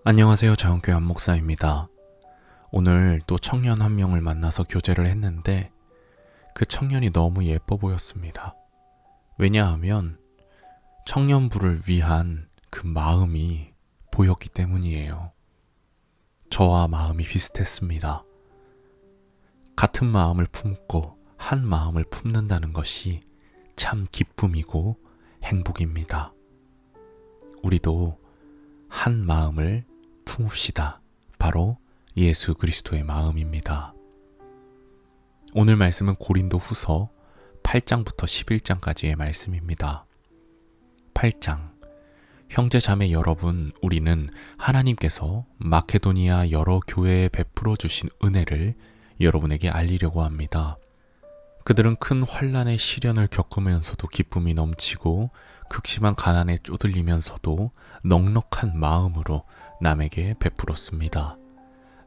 안녕하세요. 자원교회 안목사입니다. 오늘 또 청년 한 명을 만나서 교제를 했는데 그 청년이 너무 예뻐 보였습니다. 왜냐하면 청년부를 위한 그 마음이 보였기 때문이에요. 저와 마음이 비슷했습니다. 같은 마음을 품고 한 마음을 품는다는 것이 참 기쁨이고 행복입니다. 우리도 한 마음을 품읍시다. 바로 예수 그리스도의 마음입니다. 오늘 말씀은 고린도 후서 8장부터 11장까지의 말씀입니다. 8장. 형제 자매 여러분, 우리는 하나님께서 마케도니아 여러 교회에 베풀어 주신 은혜를 여러분에게 알리려고 합니다. 그들은 큰 환난의 시련을 겪으면서도 기쁨이 넘치고 극심한 가난에 쪼들리면서도 넉넉한 마음으로 남에게 베풀었습니다.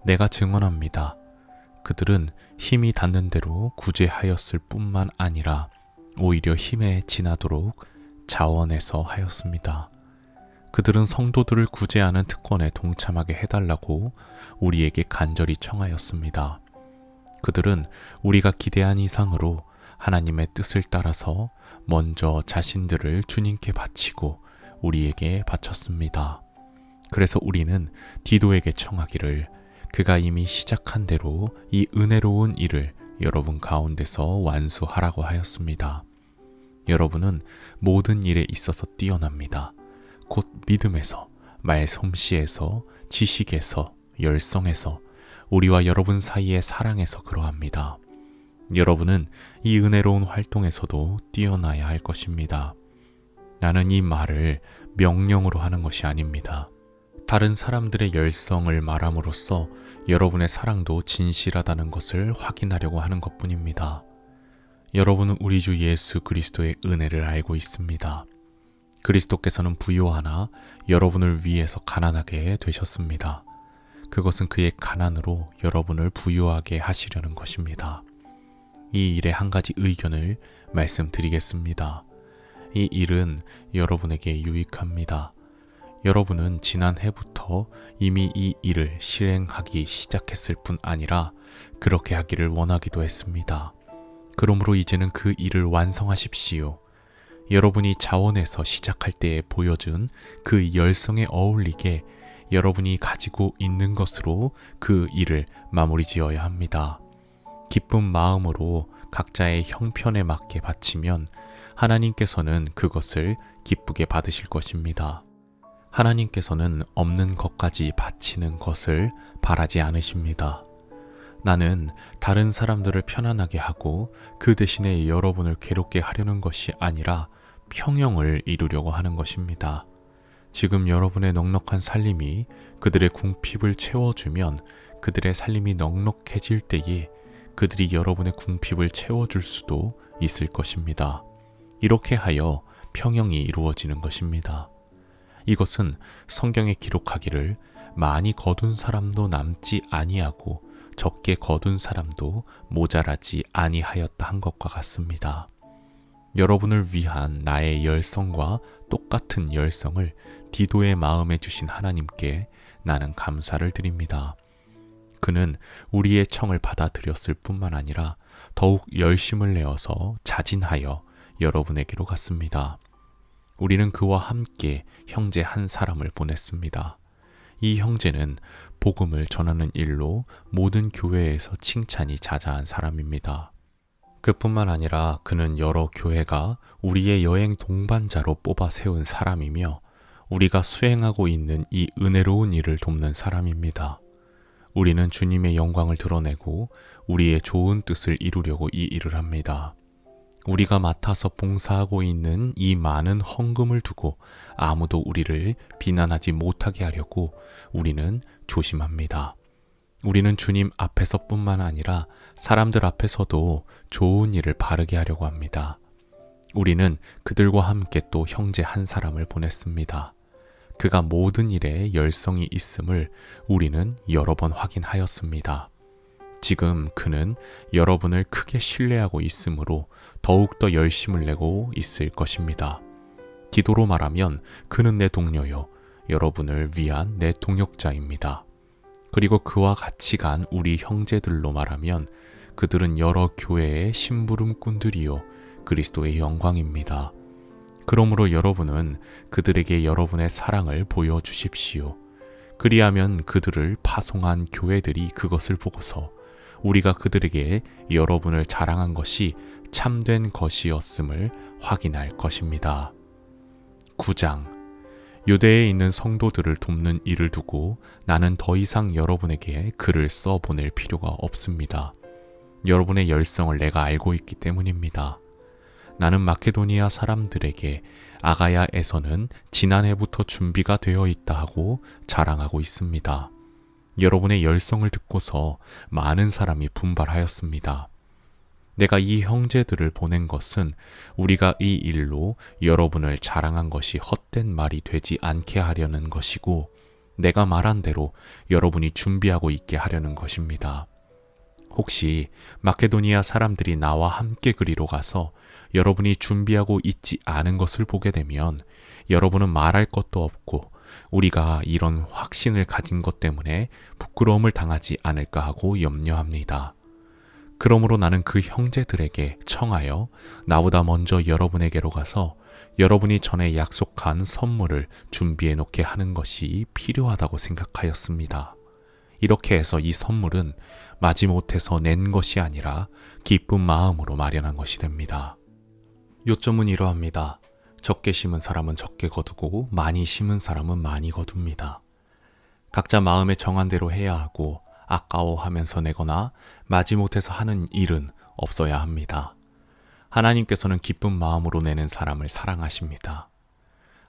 내가 증언합니다. 그들은 힘이 닿는 대로 구제하였을 뿐만 아니라 오히려 힘에 지나도록 자원해서 하였습니다. 그들은 성도들을 구제하는 특권에 동참하게 해달라고 우리에게 간절히 청하였습니다. 그들은 우리가 기대한 이상으로 하나님의 뜻을 따라서 먼저 자신들을 주님께 바치고 우리에게 바쳤습니다. 그래서 우리는 디도에게 청하기를 그가 이미 시작한 대로 이 은혜로운 일을 여러분 가운데서 완수하라고 하였습니다. 여러분은 모든 일에 있어서 뛰어납니다. 곧 믿음에서, 말솜씨에서, 지식에서, 열성에서, 우리와 여러분 사이의 사랑에서 그러합니다. 여러분은 이 은혜로운 활동에서도 뛰어나야 할 것입니다. 나는 이 말을 명령으로 하는 것이 아닙니다. 다른 사람들의 열성을 말함으로써 여러분의 사랑도 진실하다는 것을 확인하려고 하는 것뿐입니다. 여러분은 우리 주 예수 그리스도의 은혜를 알고 있습니다. 그리스도께서는 부요하나 여러분을 위해서 가난하게 되셨습니다. 그것은 그의 가난으로 여러분을 부유하게 하시려는 것입니다. 이 일의 한 가지 의견을 말씀드리겠습니다. 이 일은 여러분에게 유익합니다. 여러분은 지난 해부터 이미 이 일을 실행하기 시작했을 뿐 아니라 그렇게 하기를 원하기도 했습니다. 그러므로 이제는 그 일을 완성하십시오. 여러분이 자원해서 시작할 때에 보여준 그 열성에 어울리게 여러분이 가지고 있는 것으로 그 일을 마무리 지어야 합니다. 기쁜 마음으로 각자의 형편에 맞게 바치면 하나님께서는 그것을 기쁘게 받으실 것입니다. 하나님께서는 없는 것까지 바치는 것을 바라지 않으십니다. 나는 다른 사람들을 편안하게 하고 그 대신에 여러분을 괴롭게 하려는 것이 아니라 평형을 이루려고 하는 것입니다. 지금 여러분의 넉넉한 살림이 그들의 궁핍을 채워주면 그들의 살림이 넉넉해질 때에 그들이 여러분의 궁핍을 채워줄 수도 있을 것입니다. 이렇게 하여 평형이 이루어지는 것입니다. 이것은 성경에 기록하기를 많이 거둔 사람도 남지 아니하고 적게 거둔 사람도 모자라지 아니하였다 한 것과 같습니다. 여러분을 위한 나의 열성과 똑같은 열성을 디도의 마음에 주신 하나님께 나는 감사를 드립니다. 그는 우리의 청을 받아들였을 뿐만 아니라 더욱 열심을 내어서 자진하여 여러분에게로 갔습니다. 우리는 그와 함께 형제 한 사람을 보냈습니다. 이 형제는 복음을 전하는 일로 모든 교회에서 칭찬이 자자한 사람입니다. 그뿐만 아니라 그는 여러 교회가 우리의 여행 동반자로 뽑아 세운 사람이며 우리가 수행하고 있는 이 은혜로운 일을 돕는 사람입니다. 우리는 주님의 영광을 드러내고 우리의 좋은 뜻을 이루려고 이 일을 합니다. 우리가 맡아서 봉사하고 있는 이 많은 헌금을 두고 아무도 우리를 비난하지 못하게 하려고 우리는 조심합니다. 우리는 주님 앞에서뿐만 아니라 사람들 앞에서도 좋은 일을 바르게 하려고 합니다. 우리는 그들과 함께 또 형제 한 사람을 보냈습니다. 그가 모든 일에 열성이 있음을 우리는 여러 번 확인하였습니다. 지금 그는 여러분을 크게 신뢰하고 있으므로 더욱더 열심을 내고 있을 것입니다. 디도로 말하면 그는 내 동료요 여러분을 위한 내 동역자입니다. 그리고 그와 같이 간 우리 형제들로 말하면 그들은 여러 교회의 심부름꾼들이요 그리스도의 영광입니다. 그러므로 여러분은 그들에게 여러분의 사랑을 보여주십시오. 그리하면 그들을 파송한 교회들이 그것을 보고서 우리가 그들에게 여러분을 자랑한 것이 참된 것이었음을 확인할 것입니다. 9장. 유대에 있는 성도들을 돕는 일을 두고 나는 더 이상 여러분에게 글을 써보낼 필요가 없습니다. 여러분의 열성을 내가 알고 있기 때문입니다. 나는 마케도니아 사람들에게 아가야에서는 지난해부터 준비가 되어 있다 하고 자랑하고 있습니다. 여러분의 열성을 듣고서 많은 사람이 분발하였습니다. 내가 이 형제들을 보낸 것은 우리가 이 일로 여러분을 자랑한 것이 헛된 말이 되지 않게 하려는 것이고 내가 말한 대로 여러분이 준비하고 있게 하려는 것입니다. 혹시 마케도니아 사람들이 나와 함께 그리로 가서 여러분이 준비하고 있지 않은 것을 보게 되면 여러분은 말할 것도 없고 우리가 이런 확신을 가진 것 때문에 부끄러움을 당하지 않을까 하고 염려합니다. 그러므로 나는 그 형제들에게 청하여 나보다 먼저 여러분에게로 가서 여러분이 전에 약속한 선물을 준비해 놓게 하는 것이 필요하다고 생각하였습니다. 이렇게 해서 이 선물은 마지못해서 낸 것이 아니라 기쁜 마음으로 마련한 것이 됩니다. 요점은 이러합니다. 적게 심은 사람은 적게 거두고 많이 심은 사람은 많이 거둡니다. 각자 마음에 정한 대로 해야 하고 아까워하면서 내거나 마지못해서 하는 일은 없어야 합니다. 하나님께서는 기쁜 마음으로 내는 사람을 사랑하십니다.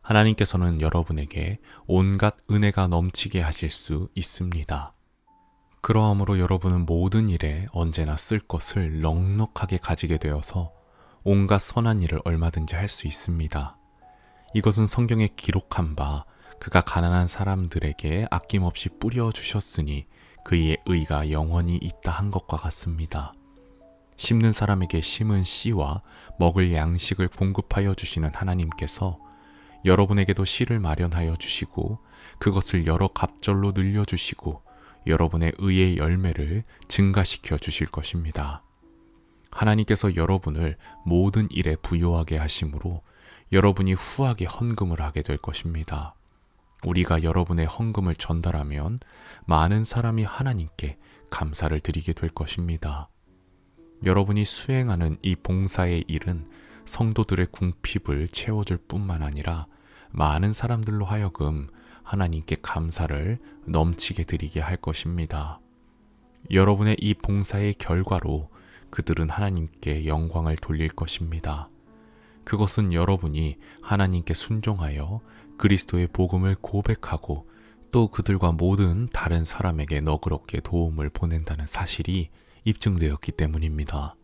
하나님께서는 여러분에게 온갖 은혜가 넘치게 하실 수 있습니다. 그러함으로 여러분은 모든 일에 언제나 쓸 것을 넉넉하게 가지게 되어서 온갖 선한 일을 얼마든지 할 수 있습니다. 이것은 성경에 기록한 바 그가 가난한 사람들에게 아낌없이 뿌려주셨으니 그의 의가 영원히 있다 한 것과 같습니다. 심는 사람에게 심은 씨와 먹을 양식을 공급하여 주시는 하나님께서 여러분에게도 씨를 마련하여 주시고 그것을 여러 갑절로 늘려주시고 여러분의 의의 열매를 증가시켜 주실 것입니다. 하나님께서 여러분을 모든 일에 부요하게 하심으로 여러분이 후하게 헌금을 하게 될 것입니다. 우리가 여러분의 헌금을 전달하면 많은 사람이 하나님께 감사를 드리게 될 것입니다. 여러분이 수행하는 이 봉사의 일은 성도들의 궁핍을 채워줄 뿐만 아니라 많은 사람들로 하여금 하나님께 감사를 넘치게 드리게 할 것입니다. 여러분의 이 봉사의 결과로 그들은 하나님께 영광을 돌릴 것입니다. 그것은 여러분이 하나님께 순종하여 그리스도의 복음을 고백하고 또 그들과 모든 다른 사람에게 너그럽게 도움을 보낸다는 사실이 입증되었기 때문입니다.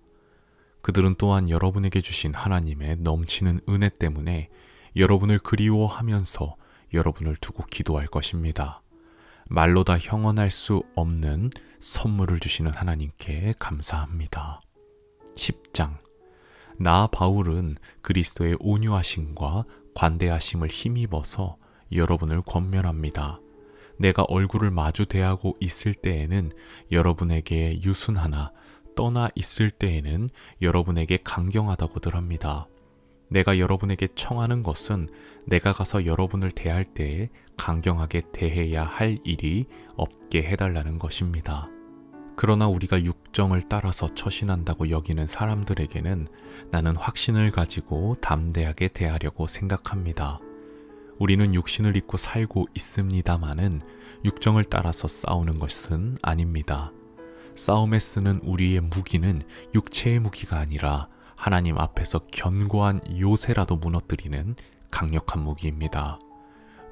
그들은 또한 여러분에게 주신 하나님의 넘치는 은혜 때문에 여러분을 그리워하면서 여러분을 두고 기도할 것입니다. 말로 다 형언할 수 없는 선물을 주시는 하나님께 감사합니다. 10장. 나 바울은 그리스도의 온유하심과 관대하심을 힘입어서 여러분을 권면합니다. 내가 얼굴을 마주 대하고 있을 때에는 여러분에게 유순하나 떠나 있을 때에는 여러분에게 강경하다고들 합니다. 내가 여러분에게 청하는 것은 내가 가서 여러분을 대할 때에 강경하게 대해야 할 일이 없게 해달라는 것입니다. 그러나 우리가 육정을 따라서 처신한다고 여기는 사람들에게는 나는 확신을 가지고 담대하게 대하려고 생각합니다. 우리는 육신을 입고 살고 있습니다마는 육정을 따라서 싸우는 것은 아닙니다. 싸움에 쓰는 우리의 무기는 육체의 무기가 아니라 하나님 앞에서 견고한 요새라도 무너뜨리는 강력한 무기입니다.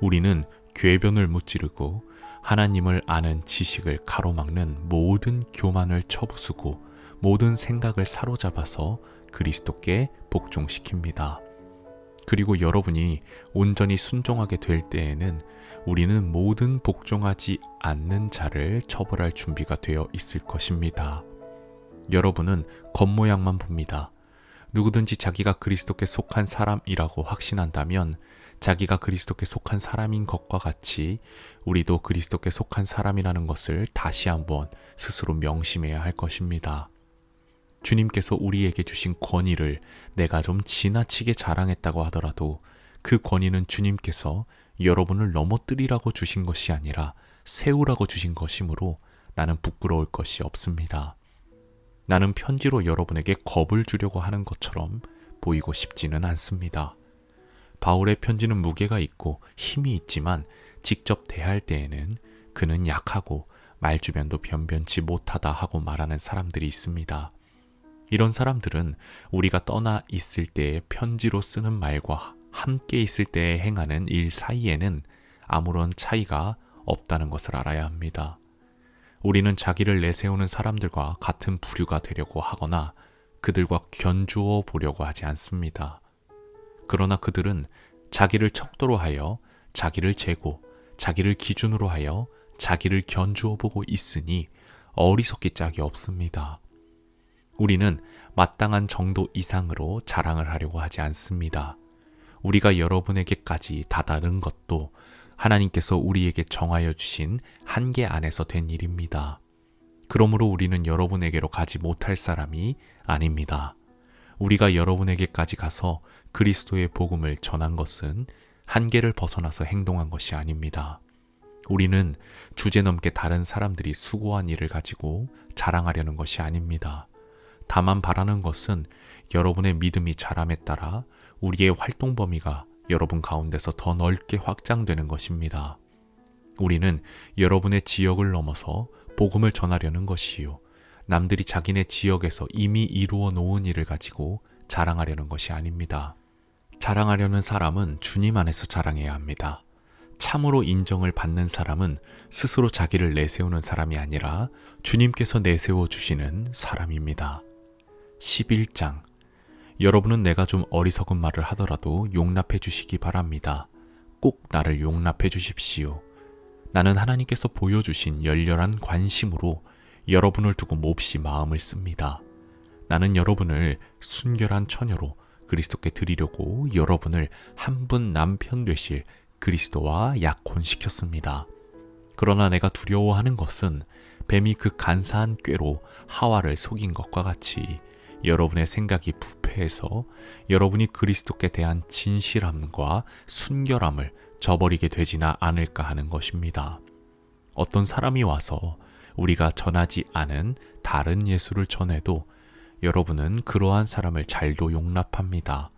우리는 궤변을 무찌르고 하나님을 아는 지식을 가로막는 모든 교만을 쳐부수고 모든 생각을 사로잡아서 그리스도께 복종시킵니다. 그리고 여러분이 온전히 순종하게 될 때에는 우리는 모든 복종하지 않는 자를 처벌할 준비가 되어 있을 것입니다. 여러분은 겉모양만 봅니다. 누구든지 자기가 그리스도께 속한 사람이라고 확신한다면 자기가 그리스도께 속한 사람인 것과 같이 우리도 그리스도께 속한 사람이라는 것을 다시 한번 스스로 명심해야 할 것입니다. 주님께서 우리에게 주신 권위를 내가 좀 지나치게 자랑했다고 하더라도 그 권위는 주님께서 여러분을 넘어뜨리라고 주신 것이 아니라 세우라고 주신 것이므로 나는 부끄러울 것이 없습니다. 나는 편지로 여러분에게 겁을 주려고 하는 것처럼 보이고 싶지는 않습니다. 바울의 편지는 무게가 있고 힘이 있지만 직접 대할 때에는 그는 약하고 말주변도 변변치 못하다 하고 말하는 사람들이 있습니다. 이런 사람들은 우리가 떠나 있을 때의 편지로 쓰는 말과 함께 있을 때에 행하는 일 사이에는 아무런 차이가 없다는 것을 알아야 합니다. 우리는 자기를 내세우는 사람들과 같은 부류가 되려고 하거나 그들과 견주어 보려고 하지 않습니다. 그러나 그들은 자기를 척도로 하여 자기를 재고 자기를 기준으로 하여 자기를 견주어 보고 있으니 어리석기 짝이 없습니다. 우리는 마땅한 정도 이상으로 자랑을 하려고 하지 않습니다. 우리가 여러분에게까지 다다른 것도 하나님께서 우리에게 정하여 주신 한계 안에서 된 일입니다. 그러므로 우리는 여러분에게로 가지 못할 사람이 아닙니다. 우리가 여러분에게까지 가서 그리스도의 복음을 전한 것은 한계를 벗어나서 행동한 것이 아닙니다. 우리는 주제넘게 다른 사람들이 수고한 일을 가지고 자랑하려는 것이 아닙니다. 다만 바라는 것은 여러분의 믿음이 자람에 따라 우리의 활동 범위가 여러분 가운데서 더 넓게 확장되는 것입니다. 우리는 여러분의 지역을 넘어서 복음을 전하려는 것이요. 남들이 자기네 지역에서 이미 이루어 놓은 일을 가지고 자랑하려는 것이 아닙니다. 자랑하려는 사람은 주님 안에서 자랑해야 합니다. 참으로 인정을 받는 사람은 스스로 자기를 내세우는 사람이 아니라 주님께서 내세워 주시는 사람입니다. 11장. 여러분은 내가 좀 어리석은 말을 하더라도 용납해 주시기 바랍니다. 꼭 나를 용납해 주십시오. 나는 하나님께서 보여주신 열렬한 관심으로 여러분을 두고 몹시 마음을 씁니다. 나는 여러분을 순결한 처녀로 그리스도께 드리려고 여러분을 한 분 남편 되실 그리스도와 약혼시켰습니다. 그러나 내가 두려워하는 것은 뱀이 그 간사한 꾀로 하와를 속인 것과 같이 여러분의 생각이 부패해서 여러분이 그리스도께 대한 진실함과 순결함을 저버리게 되지나 않을까 하는 것입니다. 어떤 사람이 와서 우리가 전하지 않은 다른 예수를 전해도 여러분은 그러한 사람을 잘도 용납합니다.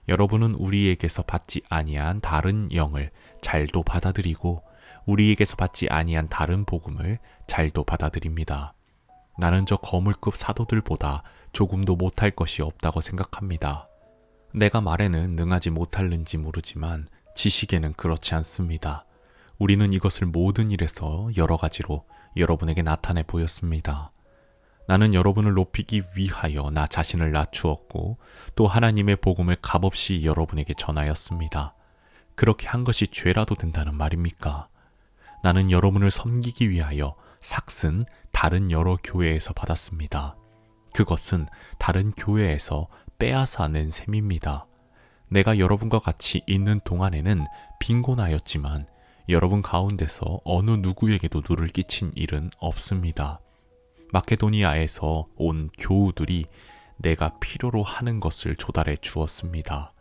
여러분은 우리에게서 받지 아니한 다른 영을 잘도 받아들이고 우리에게서 받지 아니한 다른 복음을 잘도 받아들입니다. 나는 저 거물급 사도들보다 조금도 못할 것이 없다고 생각합니다. 내가 말에는 능하지 못할는지 모르지만 지식에는 그렇지 않습니다. 우리는 이것을 모든 일에서 여러 가지로 여러분에게 나타내 보였습니다. 나는 여러분을 높이기 위하여 나 자신을 낮추었고 또 하나님의 복음을 값없이 여러분에게 전하였습니다. 그렇게 한 것이 죄라도 된다는 말입니까? 나는 여러분을 섬기기 위하여 삭슨 다른 여러 교회에서 받았습니다. 그것은 다른 교회에서 빼앗아 낸 셈입니다. 내가 여러분과 같이 있는 동안에는 빈곤하였지만 여러분 가운데서 어느 누구에게도 누를 끼친 일은 없습니다. 마케도니아에서 온 교우들이 내가 필요로 하는 것을 조달해 주었습니다.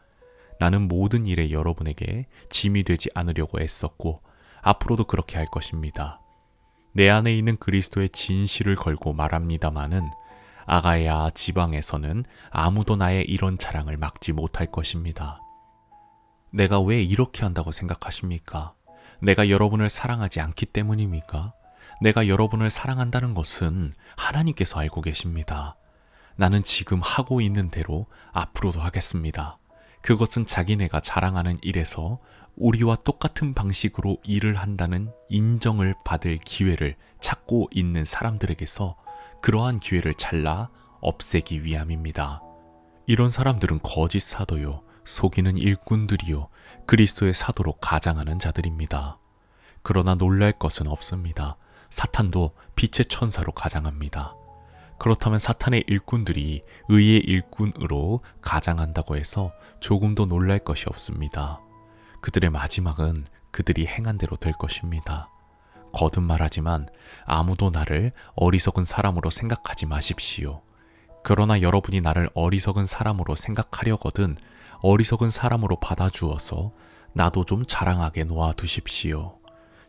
나는 모든 일에 여러분에게 짐이 되지 않으려고 애썼고 앞으로도 그렇게 할 것입니다. 내 안에 있는 그리스도의 진실을 걸고 말합니다마는 아가야 지방에서는 아무도 나의 이런 자랑을 막지 못할 것입니다. 내가 왜 이렇게 한다고 생각하십니까? 내가 여러분을 사랑하지 않기 때문입니까? 내가 여러분을 사랑한다는 것은 하나님께서 알고 계십니다. 나는 지금 하고 있는 대로 앞으로도 하겠습니다. 그것은 자기네가 자랑하는 일에서 우리와 똑같은 방식으로 일을 한다는 인정을 받을 기회를 찾고 있는 사람들에게서 그러한 기회를 잘라 없애기 위함입니다. 이런 사람들은 거짓 사도요, 속이는 일꾼들이요, 그리스도의 사도로 가장하는 자들입니다. 그러나 놀랄 것은 없습니다. 사탄도 빛의 천사로 가장합니다. 그렇다면 사탄의 일꾼들이 의의 일꾼으로 가장한다고 해서 조금도 놀랄 것이 없습니다. 그들의 마지막은 그들이 행한 대로 될 것입니다. 거듭말하지만 아무도 나를 어리석은 사람으로 생각하지 마십시오. 그러나 여러분이 나를 어리석은 사람으로 생각하려거든 어리석은 사람으로 받아주어서 나도 좀 자랑하게 놓아두십시오.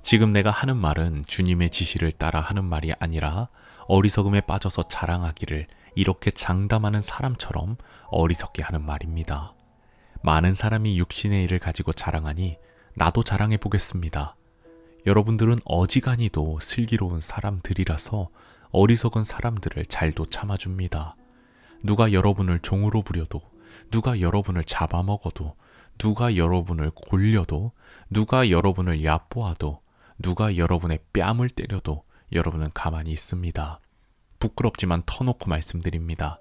지금 내가 하는 말은 주님의 지시를 따라 하는 말이 아니라 어리석음에 빠져서 자랑하기를 이렇게 장담하는 사람처럼 어리석게 하는 말입니다. 많은 사람이 육신의 일을 가지고 자랑하니 나도 자랑해 보겠습니다. 여러분들은 어지간히도 슬기로운 사람들이라서 어리석은 사람들을 잘도 참아줍니다. 누가 여러분을 종으로 부려도, 누가 여러분을 잡아먹어도, 누가 여러분을 골려도, 누가 여러분을 얕보아도, 누가 여러분의 뺨을 때려도 여러분은 가만히 있습니다. 부끄럽지만 터놓고 말씀드립니다.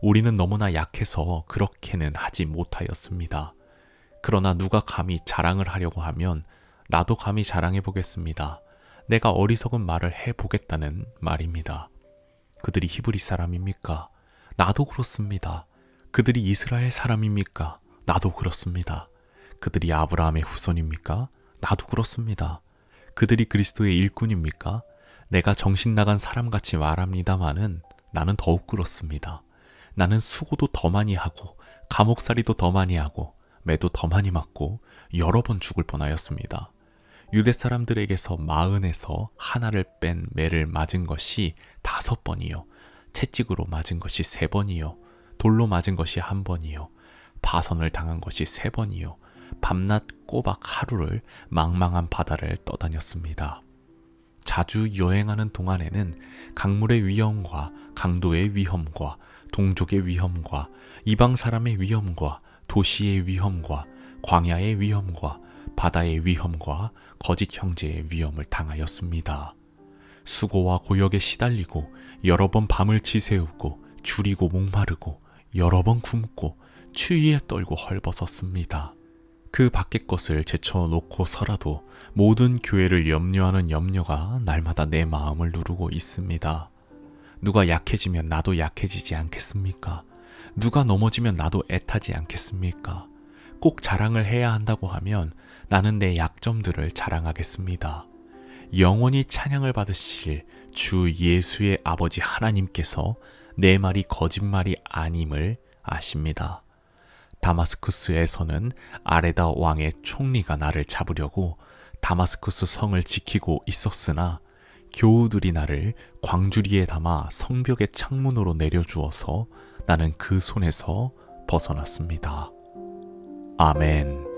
우리는 너무나 약해서 그렇게는 하지 못하였습니다. 그러나 누가 감히 자랑을 하려고 하면 나도 감히 자랑해 보겠습니다. 내가 어리석은 말을 해보겠다는 말입니다. 그들이 히브리 사람입니까? 나도 그렇습니다. 그들이 이스라엘 사람입니까? 나도 그렇습니다. 그들이 아브라함의 후손입니까? 나도 그렇습니다. 그들이 그리스도의 일꾼입니까? 내가 정신 나간 사람같이 말합니다마는 나는 더욱 그렇습니다. 나는 수고도 더 많이 하고 감옥살이도 더 많이 하고 매도 더 많이 맞고 여러 번 죽을 뻔하였습니다. 유대 사람들에게서 40에서 하나를 뺀 매를 맞은 것이 5번이요. 채찍으로 맞은 것이 3번이요. 돌로 맞은 것이 1번이요. 파선을 당한 것이 3번이요. 밤낮 꼬박 하루를 망망한 바다를 떠다녔습니다. 자주 여행하는 동안에는 강물의 위험과 강도의 위험과 동족의 위험과 이방 사람의 위험과 도시의 위험과 광야의 위험과 바다의 위험과 거짓 형제의 위험을 당하였습니다. 수고와 고역에 시달리고 여러 번 밤을 지새우고 줄이고 목마르고 여러 번 굶고 추위에 떨고 헐벗었습니다. 그 밖의 것을 제쳐놓고서라도 모든 교회를 염려하는 염려가 날마다 내 마음을 누르고 있습니다. 누가 약해지면 나도 약해지지 않겠습니까? 누가 넘어지면 나도 애타지 않겠습니까? 꼭 자랑을 해야 한다고 하면 나는 내 약점들을 자랑하겠습니다. 영원히 찬양을 받으실 주 예수의 아버지 하나님께서 내 말이 거짓말이 아님을 아십니다. 다마스쿠스에서는 아레다 왕의 총리가 나를 잡으려고 다마스쿠스 성을 지키고 있었으나 교우들이 나를 광주리에 담아 성벽의 창문으로 내려주어서 나는 그 손에서 벗어났습니다. 아멘.